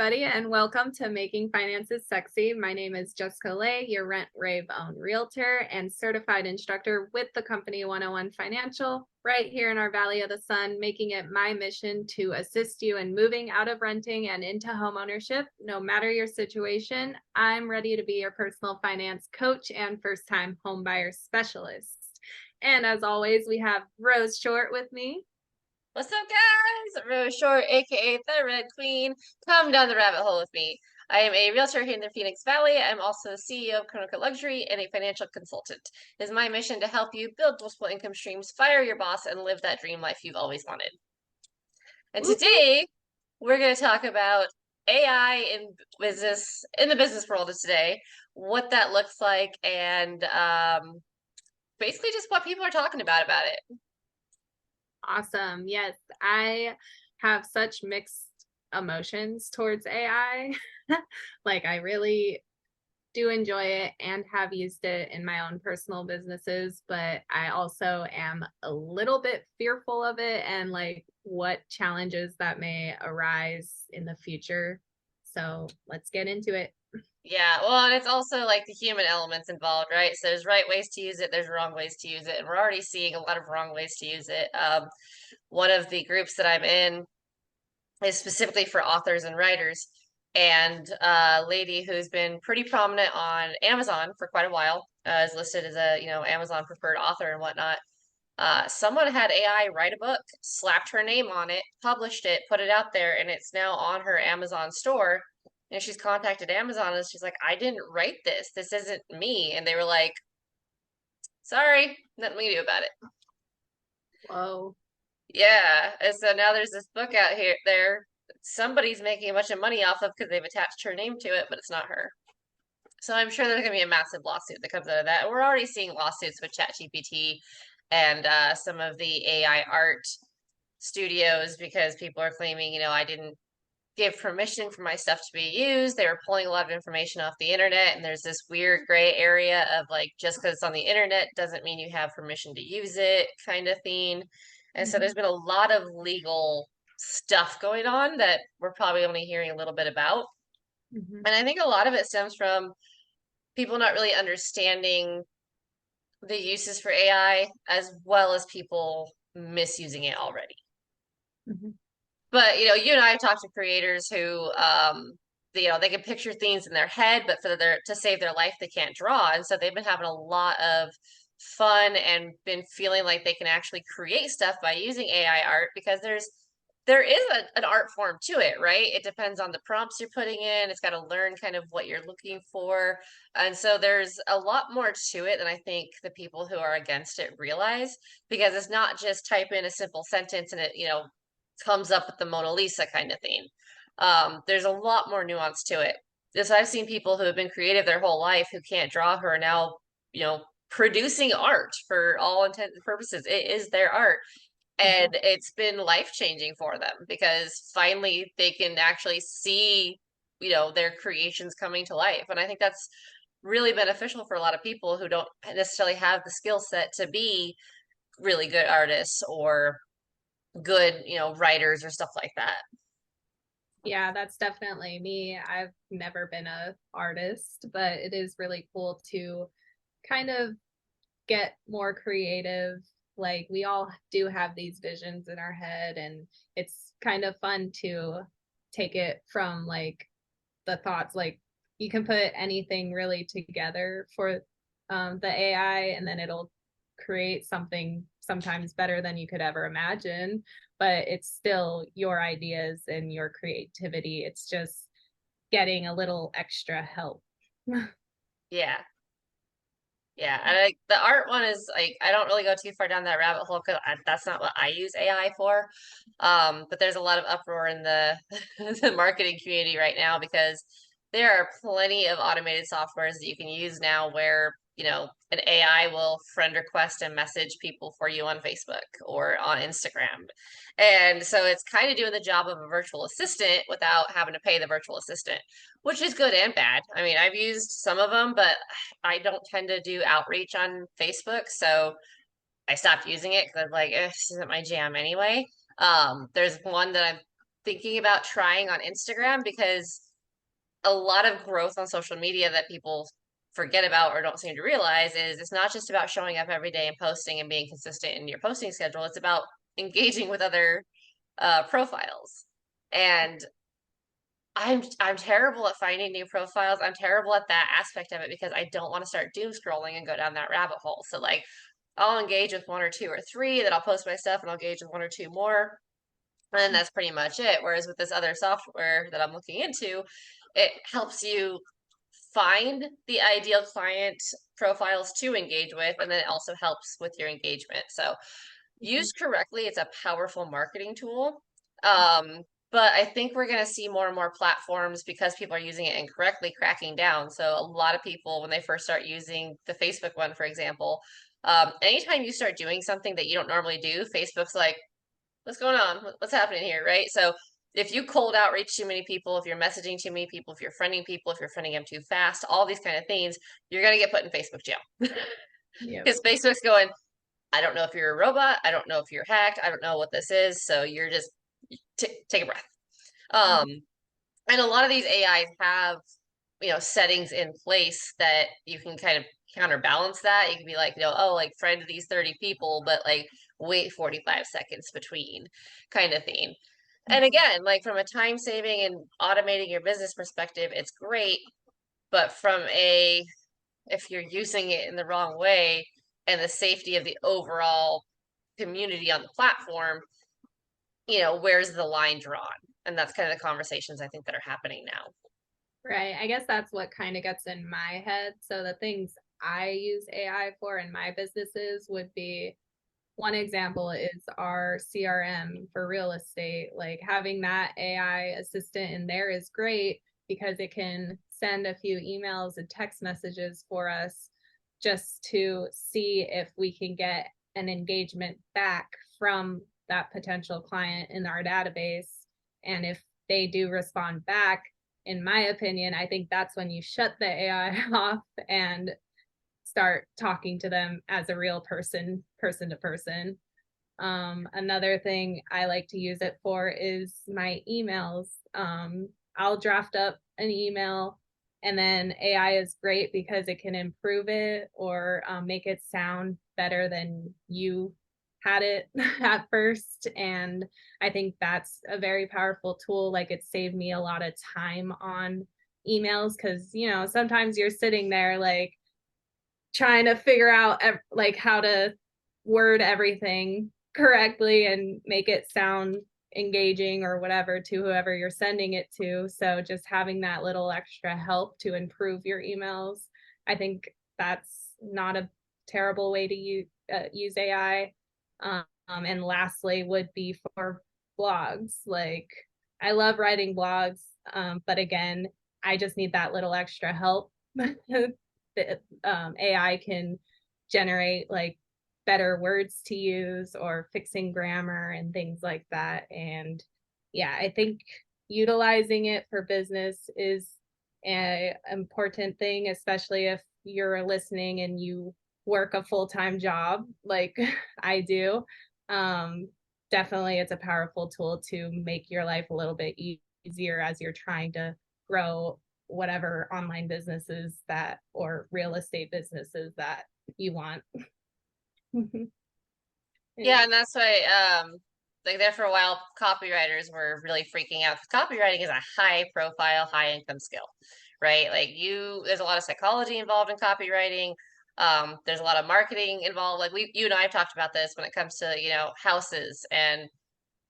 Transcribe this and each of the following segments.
everybody, and welcome to Making Finances Sexy. My name is Jessica Lay, your rent rave owned realtor and certified instructor with the company 101 Financial, right here in our Valley of the Sun, making it my mission to assist you in moving out of renting and into home ownership. No matter your situation, I'm ready to be your personal finance coach and first time home buyer specialist. And as always, we have Rose Short with me. What's up, guys? Rose Short, aka the Red Queen. Come down the rabbit hole with me. I am a realtor here in the Phoenix Valley. I'm also the CEO of Connecticut Luxury and a financial consultant. It is my mission to help you build multiple income streams, fire your boss, and live that dream life you've always wanted. And today, we're going to talk about AI in the business world of today, what that looks like, and basically just what people are talking about it. Awesome. Yes, I have such mixed emotions towards AI. Like, I really do enjoy it and have used it in my own personal businesses, but I also am a little bit fearful of it and like what challenges that may arise in the future. So let's get into it. Yeah, well, and it's also like the human elements involved, right? So there's right ways to use it, there's wrong ways to use it, and we're already seeing a lot of wrong ways to use it. One of the groups that I'm in is specifically for authors and writers, and a lady who's been pretty prominent on Amazon for quite a while, is listed as a, Amazon preferred author and whatnot. Someone had AI write a book, slapped her name on it, published it, put it out there, and it's now on her Amazon store. And she's contacted Amazon and she's like, I didn't write this. This isn't me. And they were like, sorry, nothing we can do about it. Whoa. Yeah. And so now there's this book out here there somebody's making a bunch of money off of because they've attached her name to it, but it's not her. So I'm sure there's gonna be a massive lawsuit that comes out of that. And we're already seeing lawsuits with ChatGPT and some of the AI art studios because people are claiming, I didn't give permission for my stuff to be used. They were pulling a lot of information off the internet, and there's this weird gray area of like just because it's on the internet doesn't mean you have permission to use it kind of thing. And so there's been a lot of legal stuff going on that we're probably only hearing a little bit about. Mhm. And I think a lot of it stems from people not really understanding the uses for AI as well as people misusing it already. Mhm. But you and I have talked to creators who they can picture things in their head, but for their to save their life they can't draw. And so they've been having a lot of fun and been feeling like they can actually create stuff by using AI art because there is an art form to it, right? It depends on the prompts you're putting in. It's got to learn kind of what you're looking for. And so there's a lot more to it than I think the people who are against it realize because it's not just type in a simple sentence and it, comes up with the Mona Lisa kind of thing. There's a lot more nuance to it. This I've seen people who have been creative their whole life who can't draw who are now, producing art for all intents and purposes. It is their art. Mhm. And it's been life changing for them because finally they can actually see, their creations coming to life. And I think that's really beneficial for a lot of people who don't necessarily have the skill set to be really good artists or good, writers or stuff like that. Yeah, that's definitely me. I've never been a artist, but it is really cool to kind of get more creative. Like, we all do have these visions in our head, and it's kind of fun to take it from like the thoughts. Like, you can put anything really together for the AI, and then it'll create something sometimes better than you could ever imagine. But it's still your ideas and your creativity. It's just getting a little extra help. Yeah. Yeah. And the art one is like, I don't really go too far down that rabbit hole because that's not what I use AI for. But there's a lot of uproar in the, the marketing community right now because there are plenty of automated softwares that you can use now where, an AI will friend request and message people for you on Facebook or on Instagram. And so it's kind of doing the job of a virtual assistant without having to pay the virtual assistant, which is good and bad. I mean, I've used some of them, but I don't tend to do outreach on Facebook, so I stopped using it because I was like, this isn't my jam anyway. There's one that I'm thinking about trying on Instagram, because a lot of growth on social media that people forget about or don't seem to realize is it's not just about showing up every day and posting and being consistent in your posting schedule. It's about engaging with other profiles. And I'm terrible at finding new profiles. I'm terrible at that aspect of it because I don't want to start doom scrolling and go down that rabbit hole. So like I'll engage with one or two or three, then I'll post my stuff and I'll engage with one or two more. And that's pretty much it. Whereas with this other software that I'm looking into, it helps you find the ideal client profiles to engage with, and then it also helps with your engagement. So Mhm. used correctly, it's a powerful marketing tool. Um, but I think we're going to see more and more platforms, because people are using it incorrectly, cracking down. So a lot of people, when they first start using the Facebook one, for example, anytime you start doing something that you don't normally do, Facebook's like, what's going on? What's happening here, right? So if you cold outreach too many people, if you're messaging too many people, if you're friending people, if you're friending them too fast, all these kind of things, you're going to get put in Facebook jail. Yep. Because Facebook's going, I don't know if you're a robot. I don't know if you're hacked. I don't know what this is. So you're just take a breath. Mhm. Um, and a lot of these AIs have, settings in place that you can kind of counterbalance that. You can be like, oh, like friend these 30 people, but like wait 45 seconds between, kind of thing. And again, like from a time saving and automating your business perspective, it's great. But from a, if you're using it in the wrong way and the safety of the overall community on the platform, where's the line drawn? And that's kind of the conversations I think that are happening now. Right. I guess that's what kind of gets in my head. So the things I use AI for in my businesses would be, one example is our CRM for real estate. Like having that AI assistant in there is great because it can send a few emails and text messages for us just to see if we can get an engagement back from that potential client in our database. And if they do respond back, in my opinion, I think that's when you shut the AI off and start talking to them as a real person, person to person. Another thing I like to use it for is my emails. I'll draft up an email, and then AI is great because it can improve it or make it sound better than you had it at first. And I think that's a very powerful tool. Like it saved me a lot of time on emails because, sometimes you're sitting there like trying to figure out like how to word everything correctly and make it sound engaging or whatever to whoever you're sending it to. So just having that little extra help to improve your emails, I think that's not a terrible way to use AI. And lastly would be for blogs. Like I love writing blogs, but again, I just need that little extra help. The AI can generate like better words to use or fixing grammar and things like that. And yeah, I think utilizing it for business is an important thing, especially if you're listening and you work a full-time job like I do. Um, Definitely it's a powerful tool to make your life a little bit easier as you're trying to grow whatever online businesses that or real estate businesses that you want. Yeah, Yeah. and that's why, like there for a while, copywriters were really freaking out, because copywriting is a high profile, high income skill, right? Like there's a lot of psychology involved in copywriting. There's a lot of marketing involved. Like you and I have talked about this when it comes to, houses and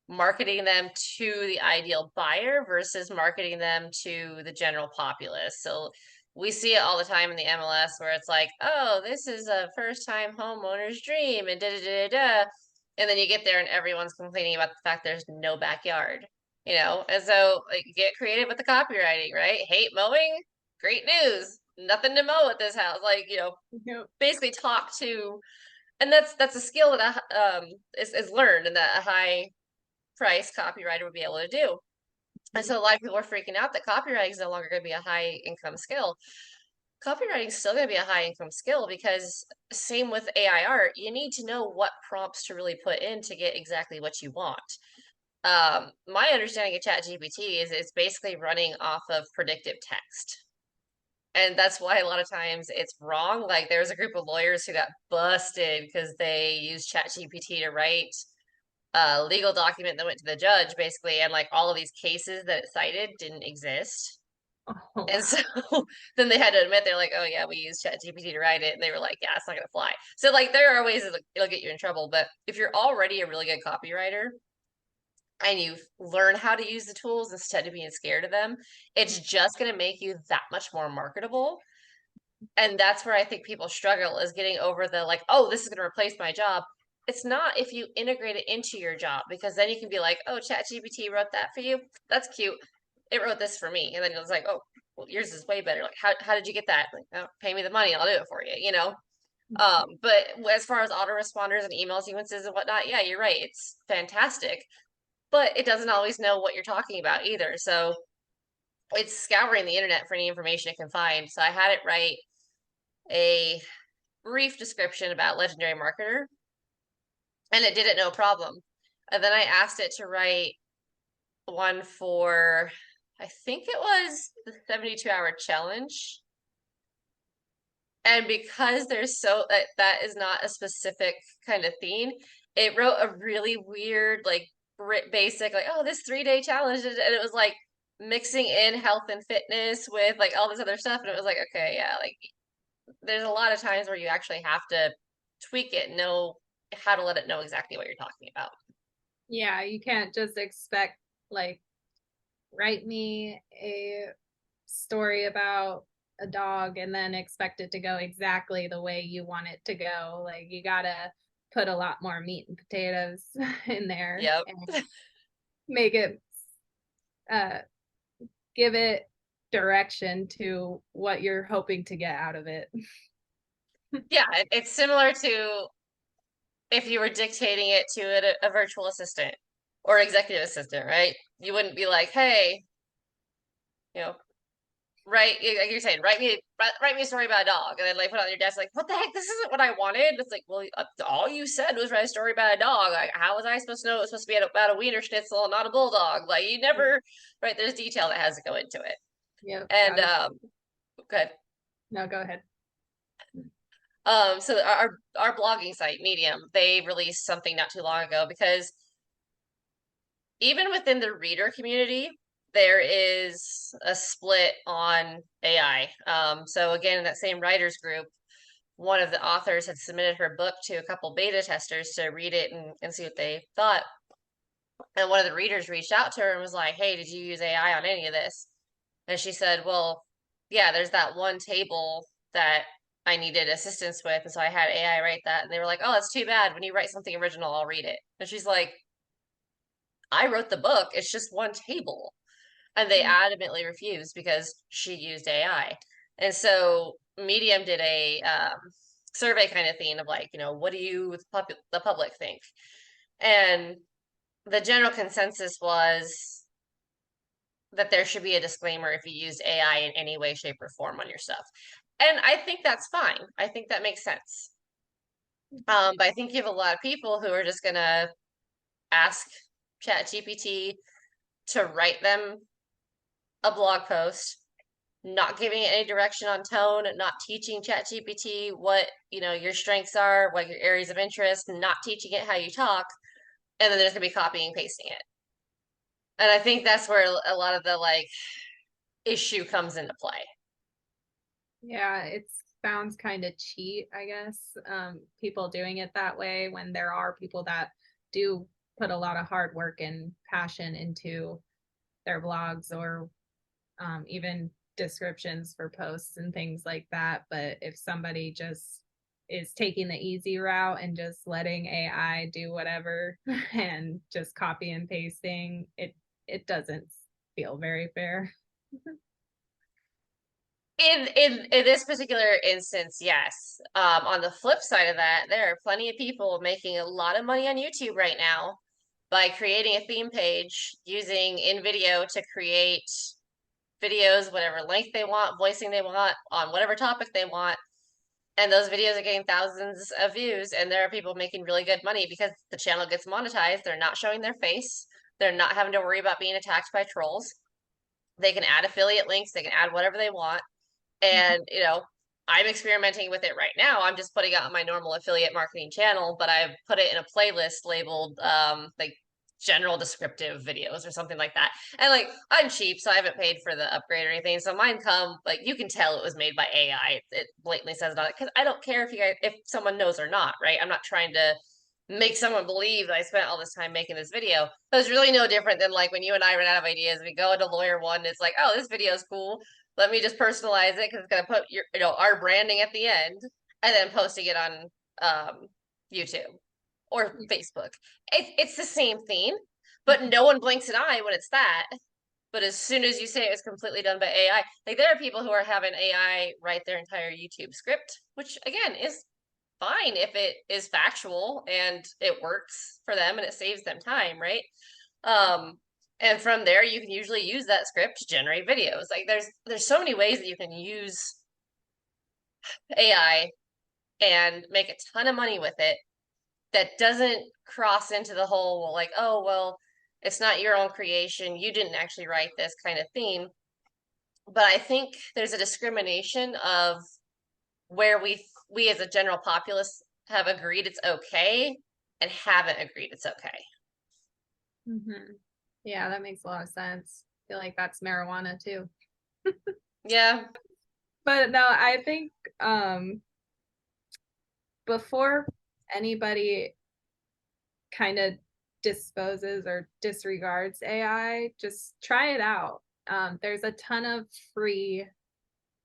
marketing them to the ideal buyer versus marketing them to the general populace. So we see it all the time in the MLS where it's like, oh, this is a first time homeowner's dream and da da da da. And then you get there and everyone's complaining about the fact there's no backyard, And so like get creative with the copywriting, right? Hate mowing? Great news. Nothing to mow at this house. Like, Yep. basically talk to, and that's a skill that is learned and that a high price copywriter would be able to do. And so a lot of people are freaking out that copywriting is no longer going to be a high income skill. Copywriting is still going to be a high income skill, because same with AI art, you need to know what prompts to really put in to get exactly what you want. My understanding of ChatGPT is it's basically running off of predictive text. And that's why a lot of times it's wrong. Like there was a group of lawyers who got busted because they used ChatGPT to write a legal document that went to the judge, basically, and like all of these cases that it cited didn't exist. Oh, And so then they had to admit they're like, oh yeah, we used ChatGPT to write it, and they were like, yeah, it's not gonna fly. So like there are ways that it'll get you in trouble, but if you're already a really good copywriter and you learn how to use the tools instead of being scared of them, it's just going to make you that much more marketable. And that's where I think people struggle is getting over the like, oh, this is going to replace my job. It's not if you integrate it into your job because then you can be like, oh, ChatGPT wrote that for you. That's cute. It wrote this for me. And then it's like, oh, well, yours is way better. Like, how did you get that? Like, oh, pay me the money and I'll do it for you, you know? But as far as autoresponders and email sequences and whatnot, yeah, you're right. It's fantastic, but it doesn't always know what you're talking about either. So it's scouring the internet for any information it can find. So I had it write a brief description about Legendary Marketer, and it did it no problem. And then I asked it to write one for, I think it was the 72-hour challenge. And because there's so that is not a specific kind of theme, it wrote a really weird, like basic, like, oh, this 3-day challenge. And it was like mixing in health and fitness with like all this other stuff. And it was like, okay, yeah, like there's a lot of times where you actually have to tweak it, know how to let it know exactly what you're talking about. yeah, you can't just expect like write me a story about a dog and then expect it to go exactly the way you want it to go. Like you gotta put a lot more meat and potatoes in there Yep. and make it uh give it direction to what you're hoping to get out of it. Yeah, it's similar to if you were dictating it to a virtual assistant or executive assistant, right? You wouldn't be like, hey, you know, like you're saying, write me a story about a dog, and then like put it on your desk, like, what the heck? This isn't what I wanted. It's like, well, all you said was write a story about a dog. Like, how was I supposed to know it was supposed to be about a wiener schnitzel, not a bulldog? Like, you never, right? There's detail that has to go into it, Yep, and gotta. good. No, go ahead. So our blogging site, Medium, they released something not too long ago because even within the reader community, there is a split on AI. So again, in that same writers group, one of the authors had submitted her book to a couple beta testers to read it and see what they thought. And one of the readers reached out to her and was like, hey, did you use AI on any of this? And she said, well, yeah, there's that one table that I needed assistance with. And so I had AI write that. And they were like, oh, that's too bad. When you write something original, I'll read it. And she's like, I wrote the book. It's just one table. And they adamantly refused because she used AI. And so Medium did a survey kind of thing of like, what do you, the public think? And the general consensus was that there should be a disclaimer if you use AI in any way, shape, or form on your stuff. And I think that's fine. I think that makes sense. But I think you have a lot of people who are just gonna ask ChatGPT to write them a blog post, not giving it any direction on tone, not teaching ChatGPT what your strengths are, what your areas of interest, not teaching it how you talk, and then there's gonna be copying and pasting it. And I think that's where a lot of the like issue comes into play. Yeah, it sounds kind of cheat, I guess. People doing it that way when there are people that do put a lot of hard work and passion into their blogs or even descriptions for posts and things like that. But if somebody just is taking the easy route and just letting AI do whatever and just copy and pasting, it doesn't feel very fair. In this particular instance, yes. On the flip side of that, there are plenty of people making a lot of money on YouTube right now by creating a theme page using InVideo to create videos, whatever length they want, voicing they want, on whatever topic they want. And those videos are getting thousands of views, and there are people making really good money because the channel gets monetized. They're not showing their face. They're not having to worry about being attacked by trolls. They can add affiliate links, they can add whatever they want. And, I'm experimenting with it right now. I'm just putting it on my normal affiliate marketing channel, but I've put it in a playlist labeled like general descriptive videos or something like that. And like I'm cheap, so I haven't paid for the upgrade or anything. So mine come like you can tell it was made by AI. It blatantly says it on it because I don't care if someone knows or not, right? I'm not trying to make someone believe that I spent all this time making this video. So it's really no different than like when you and I run out of ideas, we go into Lawyer One, it's like, oh, this video is cool. Let me just personalize it because it's gonna put our branding at the end, and then posting it on YouTube or Facebook. It's the same thing, but no one blinks an eye when it's that. But as soon as you say it was completely done by AI, like there are people who are having AI write their entire YouTube script, which again is fine if it is factual and it works for them and it saves them time, right? Um, and from there you can usually use that script to generate videos. Like there's so many ways that you can use AI and make a ton of money with it that doesn't cross into the whole like, oh well, it's not your own creation, you didn't actually write this kind of theme. But I think there's a discrimination of where we as a general populace have agreed it's okay and haven't agreed it's okay. Mm-hmm. Yeah, that makes a lot of sense. I feel like that's marijuana too. Yeah. But no, I think before anybody kind of disposes or disregards AI, just try it out. There's a ton of free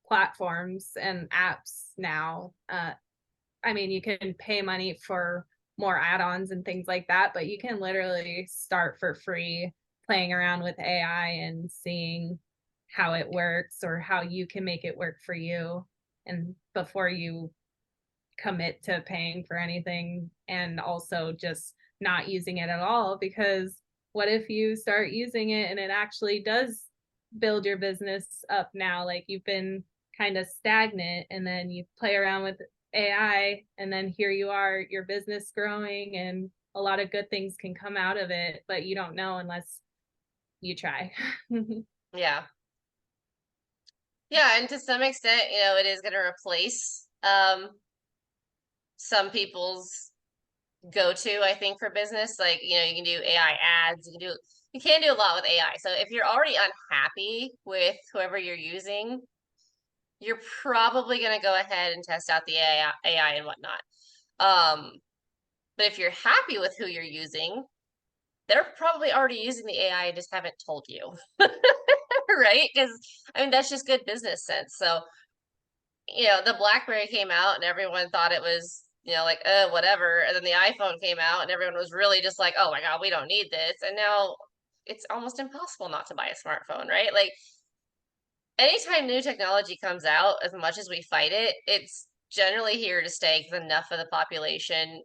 platforms and apps now. I mean, you can pay money for more add-ons and things like that, but you can literally start for free playing around with AI and seeing how it works or how you can make it work for you. And before you commit to paying for anything, and also just not using it at all, because what if you start using it and it actually does build your business up now, like you've been kind of stagnant and then you play around with AI and then here you are, your business growing and a lot of good things can come out of it, but you don't know unless you try. Yeah. Yeah, and to some extent, it is going to replace some people's go-to, I think, for business. Like, you can do AI ads, you can do a lot with AI. So if you're already unhappy with whoever you're using, you're probably going to go ahead and test out the AI and whatnot. But if you're happy with who you're using, they're probably already using the AI and just haven't told you. Right? Because I mean that's just good business sense. So, the BlackBerry came out and everyone thought it was, like whatever. And then the iPhone came out and everyone was really just like, oh my God, we don't need this. And now it's almost impossible not to buy a smartphone, right? Like anytime new technology comes out, as much as we fight it, it's generally here to stay because enough of the population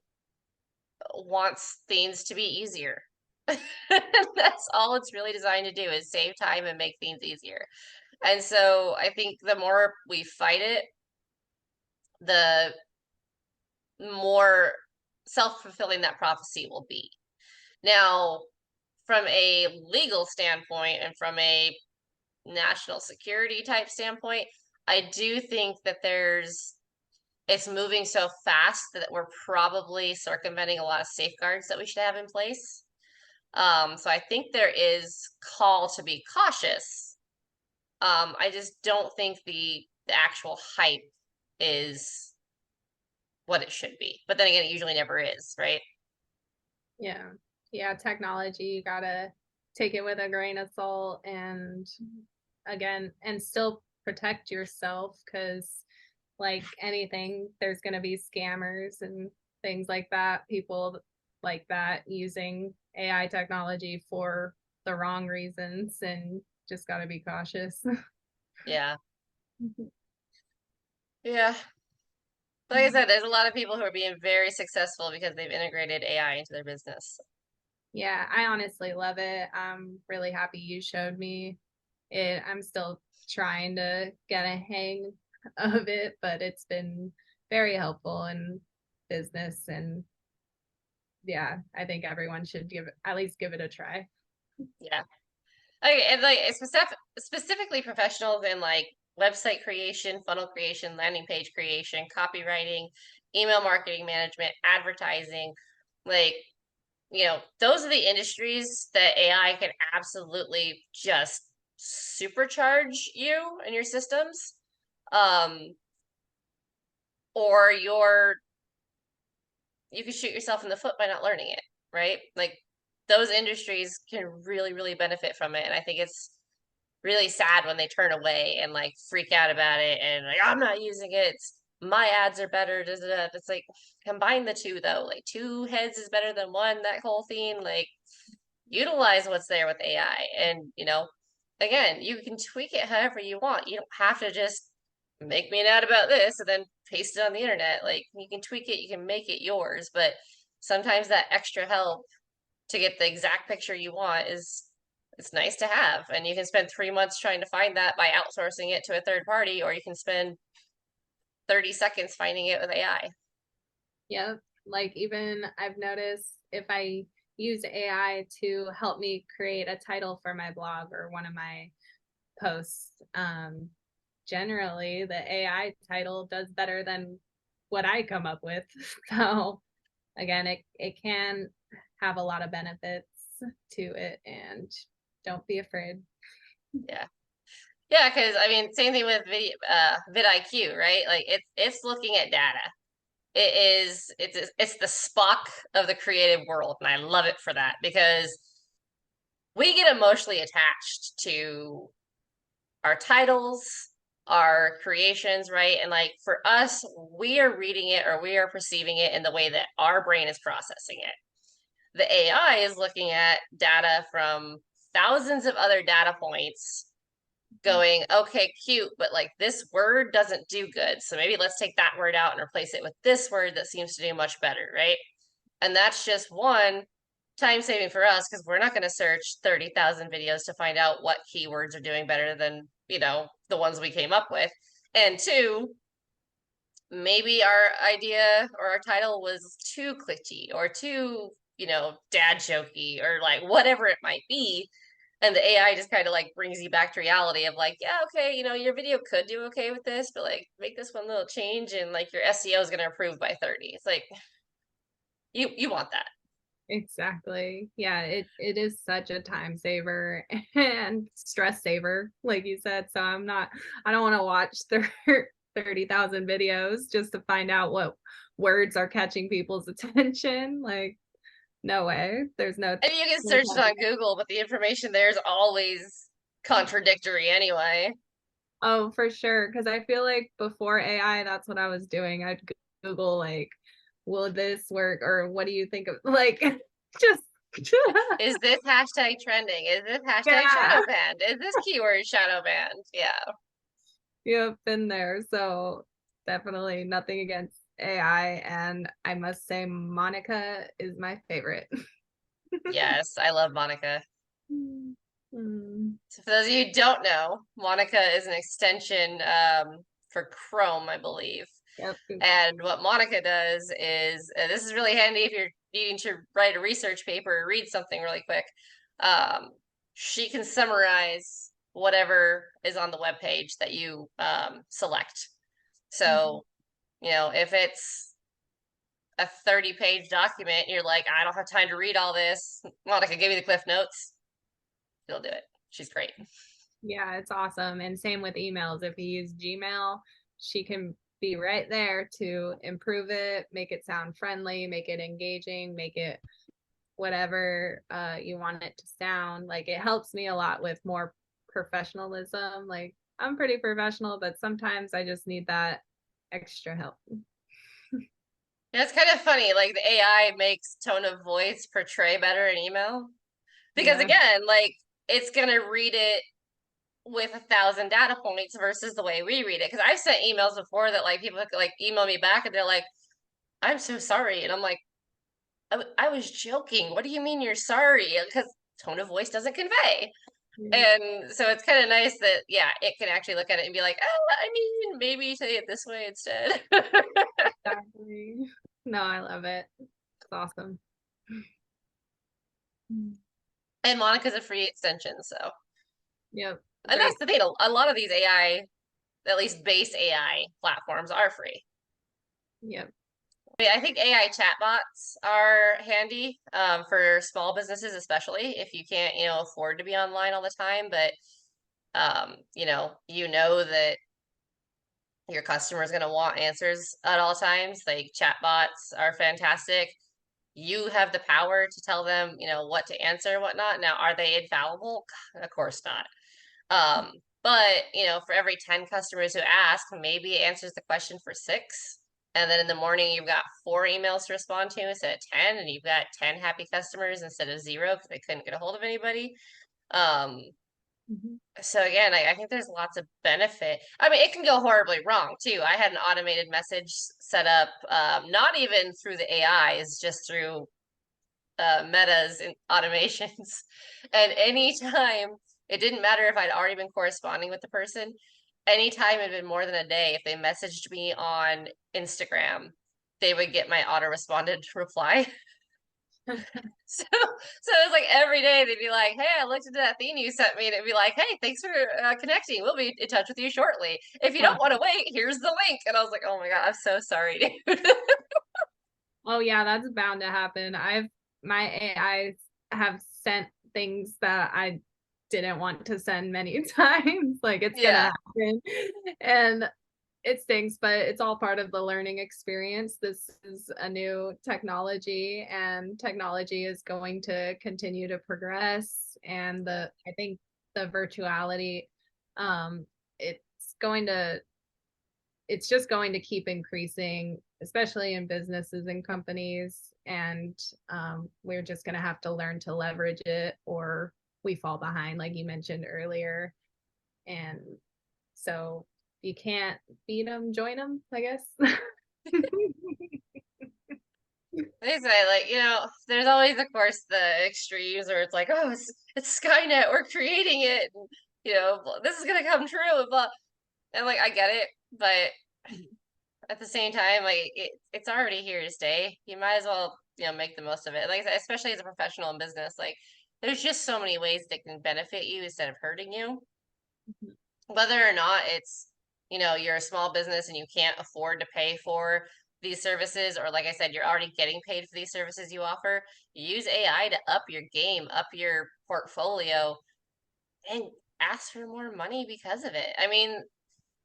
wants things to be easier. That's all it's really designed to do is save time and make things easier. And so I think the more we fight it, the more self-fulfilling that prophecy will be. Now, from a legal standpoint and from a national security type standpoint, I do think that it's moving so fast that we're probably circumventing a lot of safeguards that we should have in place. So I think there is call to be cautious. I just don't think the actual hype is what it should be. But then again, it usually never is, right? Yeah. Yeah, technology, you gotta take it with a grain of salt and again, and still protect yourself because like anything, there's gonna be scammers and things like that, people like that using AI technology for the wrong reasons and just gotta be cautious. Yeah. Yeah. Like I said, there's a lot of people who are being very successful because they've integrated AI into their business. Yeah, I honestly love it. I'm really happy you showed me it. I'm still trying to get a hang of it, but it's been very helpful in business. And yeah, I think everyone should at least give it a try. Yeah. Okay, and like it's specifically professionals in like website creation, funnel creation, landing page creation, copywriting, email marketing management, advertising, like those are the industries that AI can absolutely just supercharge you and your systems. Um, or you can shoot yourself in the foot by not learning it, right? Like those industries can really, really benefit from it. And I think it's really sad when they turn away and like freak out about it and like I'm not using it. My ads are better. It's like combine the two though. Like two heads is better than one. That whole thing. Like utilize what's there with AI, and again, you can tweak it however you want. You don't have to just make me an ad about this and then paste it on the internet. Like you can tweak it, you can make it yours, but sometimes that extra help to get the exact picture you want is it's nice to have. And you can spend 3 months trying to find that by outsourcing it to a third party, or you can spend 30 seconds finding it with AI. Yep. Like even I've noticed if I use AI to help me create a title for my blog or one of my posts, generally the AI title does better than what I come up with. So again, it can have a lot of benefits to it, and don't be afraid. Yeah. Yeah, because I mean, same thing with vidIQ, right? Like it's looking at data. It's the Spock of the creative world, and I love it for that because we get emotionally attached to our titles, our creations, right? And like for us, we are reading it or we are perceiving it in the way that our brain is processing it. The AI is looking at data from thousands of other data points going, okay, cute, but like this word doesn't do good. So maybe let's take that word out and replace it with this word that seems to do much better, right? And that's just one time saving for us because we're not going to search 30,000 videos to find out what keywords are doing better than, the ones we came up with. And two, maybe our idea or our title was too glitchy or too, dad jokey or like whatever it might be. And the AI just kind of like brings you back to reality of like, yeah, okay, your video could do okay with this, but like make this one little change and like your SEO is going to improve by 30. It's like you want that. Exactly. Yeah, it is such a time saver and stress saver, like you said. So I don't want to watch 30,000 videos just to find out what words are catching people's attention. Like, no way. There's no, And you can no search it time. on Google, but the information there is always contradictory anyway. Oh, for sure. Because I feel like before AI, that's what I was doing. I'd Google like, will this work? Or what do you think of like just Is this hashtag trending? Is this hashtag yeah. shadow banned? Is this keyword shadow banned? Yeah. You've been there. So definitely nothing against AI. And I must say, Monica is my favorite. Yes, I love Monica. Mm. So for those of you who don't know, Monica is an extension for Chrome, I believe. Yep. And what Monica does is, this is really handy if you're needing to write a research paper or read something really quick. Um, she can summarize whatever is on the web page that you select. Mhm. So, if it's a 30-page document, you're like, I don't have time to read all this. Monica, give me the cliff notes. She'll do it. She's great. Yeah, it's awesome. And same with emails. If you use Gmail, she can be right there to improve it, make it sound friendly, make it engaging, make it whatever you want it to sound. Like it helps me a lot with more professionalism. Like I'm pretty professional, but sometimes I just need that extra help. Yeah, it's kind of funny. Like the AI makes tone of voice portray better in email because Yeah. again, like it's gonna read it with 1,000 data points versus the way we read it. Because I've sent emails before that like people like email me back and they're like, "I'm so sorry," and I'm like, I was joking. What do you mean you're sorry?" Because tone of voice doesn't convey. And so it's kind of nice that yeah, it can actually look at it and be like, "Oh, I mean, maybe say it this way instead." Exactly. No, I love it. It's awesome. And Monica's a free extension, so. Yep. And Great. that's the thing, a lot of these AI, at least base AI platforms are free. Yep. I think AI chatbots are handy for small businesses, especially if you can't, afford to be online all the time. But you know that your customer is going to want answers at all times. Like chatbots are fantastic. You have the power to tell them, what to answer and whatnot. Now, are they infallible? Of course not. Um, but for every 10 customers who ask, maybe it answers the question for 6. And then in the morning, you've got 4 emails to respond to instead of 10, and you've got 10 happy customers instead of 0 because they couldn't get a hold of anybody. Um, Mhm. so again, I think there's lots of benefit. I mean, it can go horribly wrong too. I had an automated message set up, not even through the AI, it's just through Meta's automations. And anytime, it didn't matter if I'd already been corresponding with the person, anytime it had been more than a day, if they messaged me on Instagram, they would get my auto responded reply. So it was like every day they'd be like, "Hey, I looked into that thing you sent me," and it'd be like, "Hey, thanks for connecting. We'll be in touch with you shortly. If you don't want to wait, here's the link." And I was like, "Oh my God, I'm so sorry, dude." Oh yeah, that's bound to happen. My AIs have sent things that I didn't want to send many times. Like it's Yeah. gonna happen. And it stinks, but it's all part of the learning experience. This is a new technology, and technology is going to continue to progress. And I think the virtuality, um, it's going to it's just going to keep increasing, especially in businesses and companies. And we're just going to have to learn to leverage it, or we fall behind, like you mentioned earlier. And so you can't beat them, join them, I guess. They say, like, there's always, of course, the extremes where it's like, oh, it's Skynet, we're creating it, and, this is gonna come true, but and like I get it, but at the same time, like it's already here to stay. You might as well, make the most of it. Like I said, especially as a professional in business, like there's just so many ways that can benefit you instead of hurting you. Whether or not it's, you're a small business and you can't afford to pay for these services, or like I said, you're already getting paid for these services you offer, use AI to up your game, up your portfolio, and ask for more money because of it. I mean,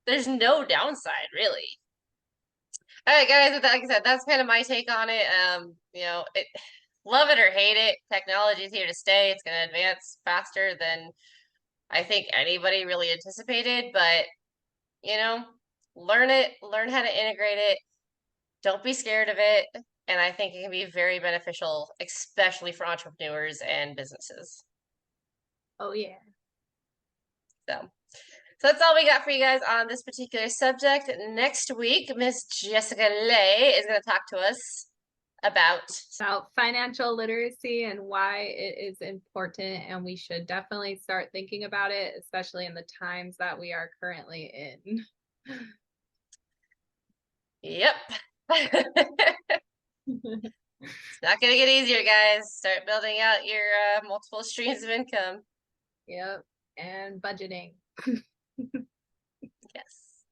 there's no downside really. All right, guys, like I said, that's kind of my take on it. Love it or hate it, technology is here to stay. It's going to advance faster than I think anybody really anticipated, but you know, learn it, learn how to integrate it. Don't be scared of it. And I think it can be very beneficial, especially for entrepreneurs and businesses. Oh yeah. So, so that's all we got for you guys on this particular subject. Next week, Miss Jessica Lay is going to talk to us about. About financial literacy and why it is important, and we should definitely start thinking about it, especially in the times that we are currently in. Yep. It's not going to get easier, guys. Start building out your multiple streams of income. Yep. And budgeting. Yes.